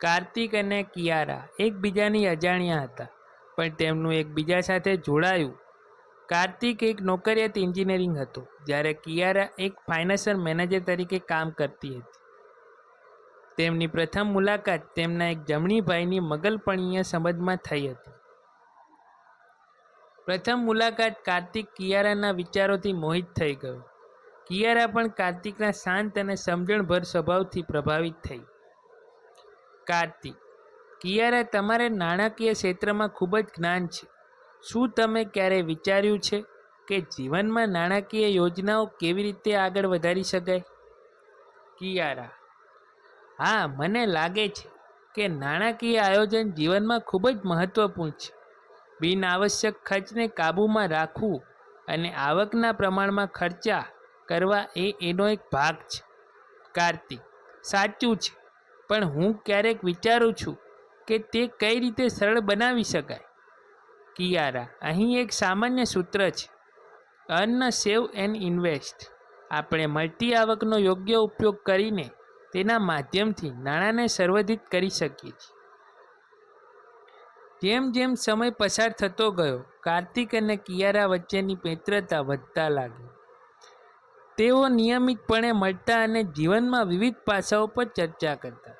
કાર્તિક અને કિયારા એકબીજાની અજાણ્યા હતા, પણ તેમનું એકબીજા સાથે જોડાયું. કાર્તિક એક નોકરિયાત એન્જિનિયરિંગ હતો, જ્યારે કિયારા એક ફાઇનાન્શિયલ મેનેજર તરીકે કામ કરતી હતી. તેમની પ્રથમ મુલાકાત તેમના એક જમણી ભાઈની મગલપણીય સંબંધમાં થઈ હતી. પ્રથમ મુલાકાત કાર્તિક કિયારાના વિચારોથી મોહિત થઈ ગયો. કિયારા પણ કાર્તિકના શાંત અને સમજણભર સ્વભાવથી પ્રભાવિત થઈ. કાર્તિક: કિયારા, તમારે નાણાકીય ક્ષેત્રમાં ખૂબ જ જ્ઞાન છે. શું તમે ક્યારેય વિચાર્યું છે કે જીવનમાં નાણાકીય યોજનાઓ કેવી રીતે આગળ વધારી શકાય? કિયારા: હા, મને લાગે છે કે નાણાકીય આયોજન જીવનમાં ખૂબ જ મહત્વપૂર્ણ છે. બિનઆવશ્યક ખર્ચને કાબૂમાં રાખવું અને આવકના પ્રમાણમાં ખર્ચા કરવા એનો એક ભાગ છે. કાર્તિક: સાચું છે, પણ હું ક્યારેક વિચારું છું કે તે કઈ રીતે સરળ બનાવી શકાય. કિયારા: અહીં એક સામાન્ય સૂત્ર છે, અર્ન, સેવ એન્ડ ઇન્વેસ્ટ. આપણે મળતી આવકનો યોગ્ય ઉપયોગ કરીને તેના માધ્યમથી નાણાંને સંવર્ધિત કરી શકીએ છીએ. જેમ જેમ સમય પસાર થતો ગયો, કાર્તિક અને કિયારા વચ્ચેની મિત્રતા વધતા લાગી. તેઓ નિયમિતપણે મળતા અને જીવનમાં વિવિધ પાસાઓ પર ચર્ચા કરતા.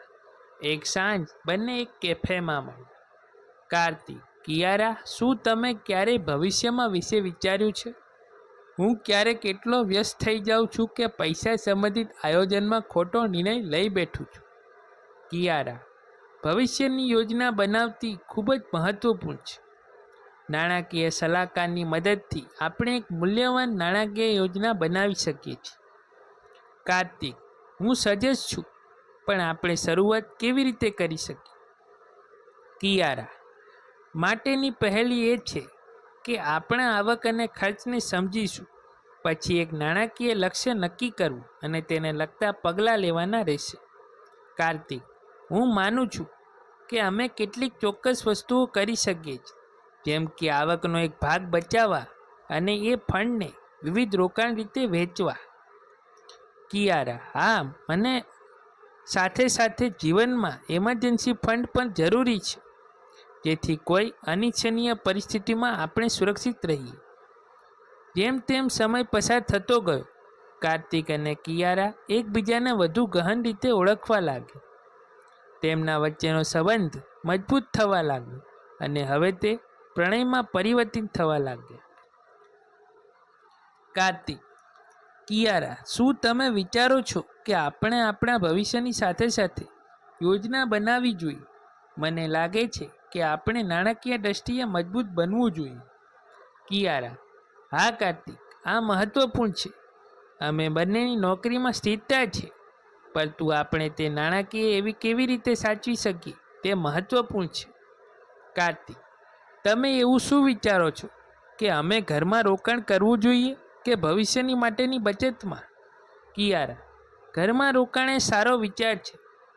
એક સાંજ બંને એક કેફેમાં મળ્યા. કાર્તિક: કિયારા, શું તમે ક્યારેય ભવિષ્યમાં વિશે વિચાર્યું છે? હું ક્યારેક એટલો વ્યસ્ત થઈ જાઉં છું કે પૈસા સંબંધિત આયોજનમાં ખોટો નિર્ણય લઈ બેઠું છું. કિયારા: ભવિષ્યની યોજના બનાવતી ખૂબ જ મહત્વપૂર્ણ છે. નાણાકીય સલાહકારની મદદથી આપણે એક મૂલ્યવાન નાણાકીય યોજના બનાવી શકીએ છીએ. કાર્તિક: હું સજેસ્ટ છું, પણ આપણે શરૂઆત કેવી રીતે કરી શકીએ? કિયારા: માટેની પહેલી એ છે કે આપણા આવક અને ખર્ચને સમજીશું. પછી એક નાણાકીય લક્ષ્ય નક્કી કરવું અને તેને લગતા પગલાં લેવાના રહેશે. કાર્તિક: હું માનું છું કે અમે કેટલીક ચોક્કસ વસ્તુઓ કરી શકીએ છીએ, જેમ કે આવકનો એક ભાગ બચાવવા અને એ ફંડને વિવિધ રોકાણ રીતે વહેંચવા. કિયારા: હા, મને સાથે સાથે જીવનમાં ઇમરજન્સી ફંડ પણ જરૂરી છે, જેથી કોઈ અનિચ્છનીય પરિસ્થિતિમાં આપણે સુરક્ષિત રહીએ. જેમ તેમ સમય પસાર થતો ગયો, કાર્તિક અને કિયારા એકબીજાને વધુ ગહન રીતે ઓળખવા લાગ્યા. તેમના વચ્ચેનો સંબંધ મજબૂત થવા લાગ્યો અને હવે તે પ્રણયમાં પરિવર્તિત થવા લાગ્યા. કાર્તિક: કિયારા, શું તમે વિચારો છો કે આપણે આપણા ભવિષ્યની સાથે સાથે યોજના બનાવવી જોઈએ? મને લાગે છે કે આપણે નાણાકીય દ્રષ્ટિએ મજબૂત બનવું જોઈએ. કિયારા: હા કાર્તિક, આ મહત્વપૂર્ણ છે. અમે બંનેની નોકરીમાં સ્થિરતા છે, પરંતુ આપણે તે નાણાકીય એવી કેવી રીતે સાચવી શકીએ તે મહત્વપૂર્ણ છે. કાર્તિક: તમે એવું શું વિચારો છો કે અમે ઘરમાં રોકાણ કરવું જોઈએ કે ભવિષ્યની માટેની બચતમાં? કિયારા: ઘરમાં રોકાણ એ સારો વિચાર છે,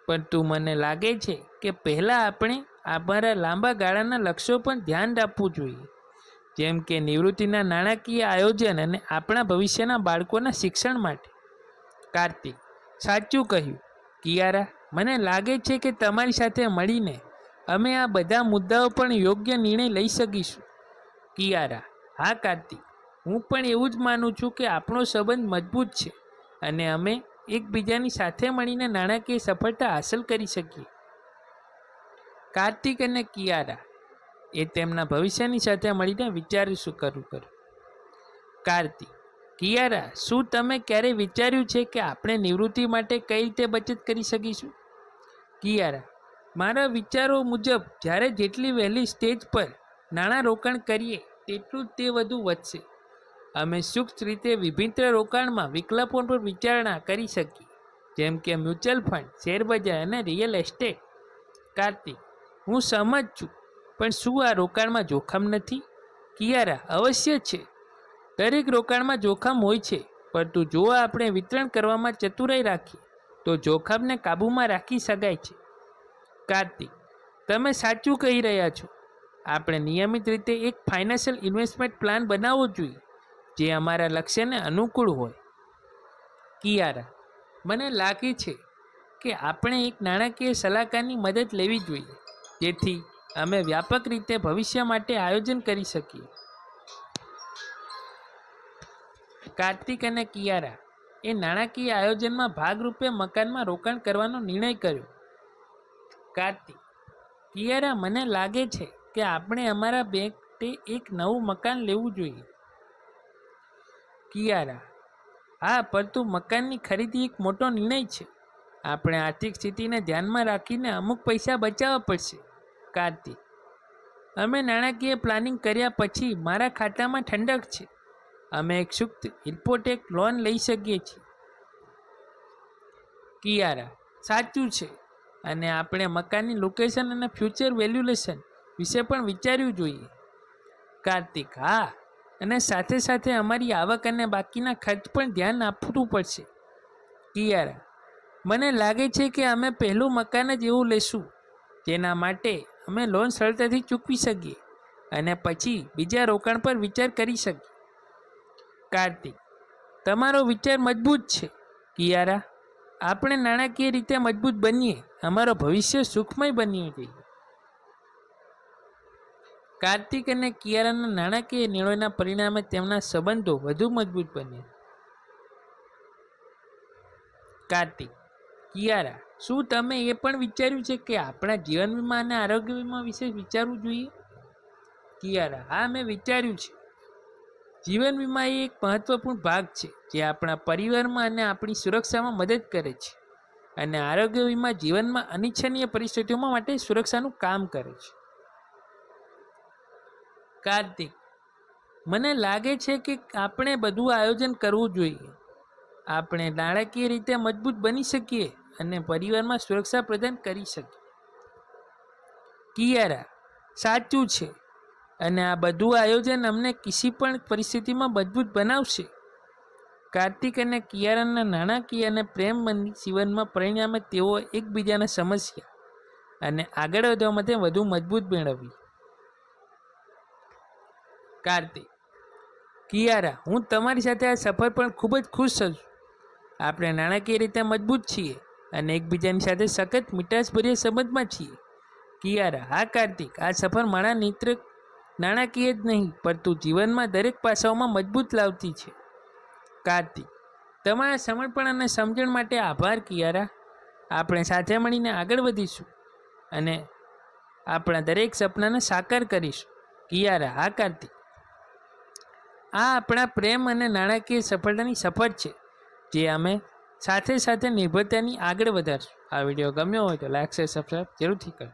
પરંતુ મને લાગે છે કે પહેલાં આપણે અમારા લાંબા ગાળાના લક્ષ્યો પર ધ્યાન આપવું જોઈએ, જેમ કે નિવૃત્તિના નાણાકીય આયોજન અને આપણા ભવિષ્યના બાળકોના શિક્ષણ માટે. કાર્તિક: સાચું કહ્યું. કિયારા, મને લાગે છે કે તમારી સાથે મળીને અમે આ બધા મુદ્દાઓ પર યોગ્ય નિર્ણય લઈ શકીશું. કિયારા: હા કાર્તિક, હું પણ એવું જ માનું છું કે આપણો સંબંધ મજબૂત છે અને અમે એકબીજાની સાથે મળીને નાણાકીય સફળતા હાંસલ કરી શકીએ. કાર્તિક અને કિયારા તેમના ભવિષ્યની સાથે મળીને વિચારીશું કરું. કાર્તિક: કિયારા, શું તમે ક્યારેય વિચાર્યું છે કે આપણે નિવૃત્તિ માટે કઈ રીતે બચત કરી શકીશું? કિયારા: મારા વિચારો મુજબ જ્યારે જેટલી વહેલી સ્ટેજ પર નાણાં રોકાણ કરીએ તેટલું જ તે વધુ વધશે. અમે સૂક્ષ્મ રીતે વિભિન્ન રોકાણમાં વિકલ્પો પર વિચારણા કરી શકીએ, જેમ કે મ્યુચ્યુઅલ ફંડ, શેરબજાર અને રિયલ એસ્ટેટ. કાર્તિક: હું સહમત છું, પણ શું આ રોકાણમાં જોખમ નથી? કિયારા: અવશ્ય છે. દરેક રોકાણમાં જોખમ હોય છે, પરંતુ જો આપણે વિતરણ કરવામાં ચતુરાઈ રાખીએ તો જોખમને કાબૂમાં રાખી શકાય છે. કાર્તિક: તમે સાચું કહી રહ્યા છો. આપણે નિયમિત રીતે એક ફાઇનાન્શિયલ ઇન્વેસ્ટમેન્ટ પ્લાન બનાવવો જોઈએ, જે અમારા લક્ષ્યને અનુકૂળ હોય. કિયારા: મને લાગે છે કે આપણે એક નાણાકીય સલાહકારની મદદ લેવી જોઈએ, જેથી અમે વ્યાપક રીતે ભવિષ્ય માટે આયોજન કરી શકીએ. કાર્તિક અને કિયારા એ નાણાકીય આયોજનમાં ભાગરૂપે મકાનમાં રોકાણ કરવાનો નિર્ણય કર્યો. કાર્તિક: કિયારા, મને લાગે છે કે આપણે અમારા બેટે એક નવું મકાન લેવું જોઈએ. કિયારા: હા, પરંતુ મકાનની ખરીદી એક મોટો નિર્ણય છે. આપણે આર્થિક સ્થિતિને ધ્યાનમાં રાખીને અમુક પૈસા બચાવવા પડશે. કાર્તિક: અમે નાણાકીય પ્લાનિંગ કર્યા પછી મારા ખાતામાં ઠંડક છે. અમે એક સુપ્ત હિપોટેક લોન લઈ શકીએ છીએ. કિયારા: સાચું છે, અને આપણે મકાનની લોકેશન અને ફ્યુચર વેલ્યુએશન વિશે પણ વિચારવું જોઈએ. કાર્તિક: હા, અને સાથે સાથે અમારી આવક અને બાકીના ખર્ચ પણ ધ્યાન આપવું પડશે. કિયારા: મને લાગે છે કે અમે પહેલું મકાન જ એવું લેશું જેના માટે અમે લોન સરળતાથી ચૂકવી શકીએ, અને પછી બીજા રોકાણ પર વિચાર કરી શકીએ. કાર્તિક: તમારો વિચાર મજબૂત છે. કિયારા: આપણે નાણાકીય રીતે મજબૂત બનીએ, અમારો ભવિષ્ય સુખમય બનવું જોઈએ. કાર્તિક અને કિયારાના નાણાકીય નિર્ણયોના પરિણામે તેમના સંબંધો વધુ મજબૂત બન્યા. કાર્તિક: કિયારા, શું તમે એ પણ વિચાર્યું છે કે આપણા જીવન વીમા અને આરોગ્ય વીમા વિશે વિચારવું જોઈએ? કિયારા: હા, મેં વિચાર્યું છે. જીવન વીમા એ એક મહત્વપૂર્ણ ભાગ છે જે આપણા પરિવારમાં અને આપણી સુરક્ષામાં મદદ કરે છે, અને આરોગ્ય વીમા જીવનમાં અનિચ્છનીય પરિસ્થિતિઓમાં માટે સુરક્ષાનું કામ કરે છે. કાર્તિક: મને લાગે છે કે આપણે બધું આયોજન કરવું જોઈએ. આપણે નાણાકીય રીતે મજબૂત બની શકીએ અને પરિવારમાં સુરક્ષા પ્રદાન કરી શકીએ. કિયારા: સાચું છે, અને આ બધું આયોજન અમને કિસી પણ પરિસ્થિતિમાં મજબૂત બનાવશે. કાર્તિક અને કિયારાના નાણાકીય અને પ્રેમ જીવનમાં પરિણામે તેઓ એકબીજાને સમજ્યા અને આગળ વધવા માટે વધુ મજબૂત મેળવી. કાર્તિક: કિયારા, હું તમારી સાથે આ સફર પર ખૂબ જ ખુશ છું. આપણે નાણાકીય રીતે મજબૂત છીએ અને એકબીજાની સાથે સખત મીઠાશભર્યા સંબંધમાં છીએ. કિયારા: હા કાર્તિક, આ સફર મારા નાણાકીય જ નહીં પરંતુ જીવનમાં દરેક પાસાઓમાં મજબૂત લાવતી છે. કાર્તિક: તમારા સમર્પણ અને સમજણ માટે આભાર કિયારા. આપણે સાથે મળીને આગળ વધીશું અને આપણા દરેક સપનાને સાકાર કરીશું. કિયારા: હા કાર્તિક, આ આપણા પ્રેમ અને નાણાકીય સફળતાની સફર છે જે અમે સાથે સાથે નિર્ભરતાની આગળ વધારશું. આ વિડીયો ગમ્યો હોય તો લાઈક, શેર, સબસ્ક્રાઈબ જરૂરથી કરો.